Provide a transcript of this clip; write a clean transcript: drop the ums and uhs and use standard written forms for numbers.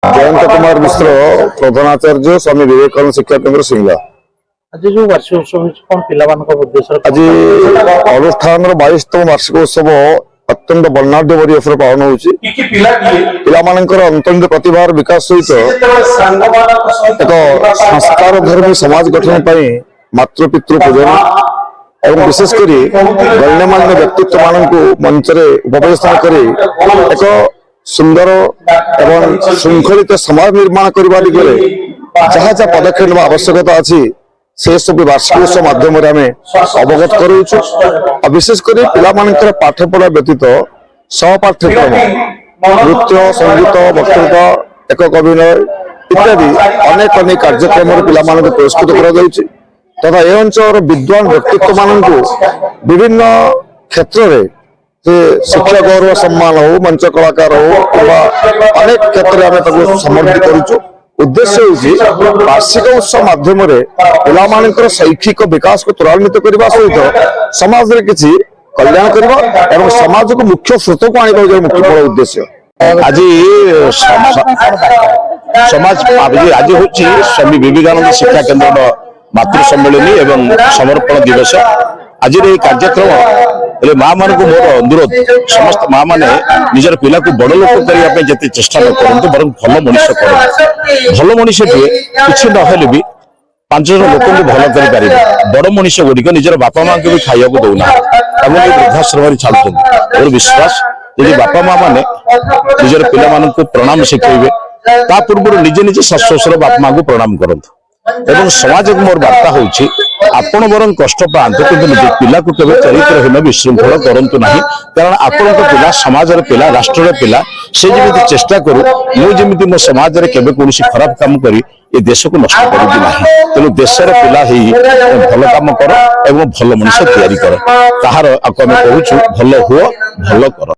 जयंत कुमार मिश्र प्रधानाचार्य स्वामी विवेकानंद शिक्षा केन्द्र सिंगला। आज जो वार्षिक उत्सव आज अनुष्ठान 22तम वार्षिक उत्सव अत्यंत वर्णाढ्य परिवेश पालन होती अंतर्निहित प्रतिभार विकास सहित एक संस्कार धर्मी समाज गठन पर मातृपितृ पूजन और विशेषकर गण्यमान्य व्यक्तित्व मान मंच उपवेशन कर एक सुंदर एवं श्रृंखलित समाज निर्माण करने दिगरे जहाँ जहाँ पदक्षेप नेबा आवश्यकता अच्छी से सब वार्षिक उत्सव माध्यम अवगत कर विशेषकर पिला पाठपढ़ा व्यतीत सहपाठ्यक्रम नृत्य संगीत वक्तृता एকক अभिनय इत्यादि अनेक अनेक कार्यक्रम पिला पुरस्कृत कर तथा ए अंचल विद्वान व्यक्तित्व मान विभिन्न क्षेत्र में शिक्षा गौरव सम्मान हो मंच कलाकार हो अनेक क्षेत्र में समर्पित करूँ। उद्देश्य हूँ वार्षिक उत्सव माध्यम पिला शैक्षिक विकास को त्वरान्वित करने सहित समाज में किसी कल्याण करने समाज को मुख्य स्रोत को आने मुख्य बड़ उद्देश्य आज समाज आज हूँ स्वामी विवेकानंद शिक्षा केन्द्र मातृ सम्मेलनी एवं समर्पण दिवस। आज कार्यक्रम माँ मान को मोर अनुरोध समस्त माँ मैंने निजर पिला को बड़ लोक करने जिते चेष्टा न करूँ बर भल मनीष कर भल मनीष किसी नहेले भी 5 जन लोक भल कर बड़ मनीष गुड़िक निजर बापा माँ को भी खाया दौना वृद्धाश्रम छाड़ुं मोर विश्वास यदि बापा माँ मैंने निजर पिला को प्रणाम शिखेबे ता पूर्व निजे निजे शाशु शशुर बापा माँ को प्रणाम करंतु एवं समाज को मोर वार्ता होची आपण बरं कष्ट पाते कि निज पिला को केवल चरित्रहीन विशृंखल करूँ ना कारण आपण पिला समाज पिला राष्ट्र पिला से जमी चेष्टा करूँ मुझे मो समाज केवे कौन खराब काम करी ये देश को नष्ट करी ना तेणु देशर पिला ही भल काम कर एवं भल मनुष्य तैयारी कर ताहार आम कहूँ भल हुआ भल कर।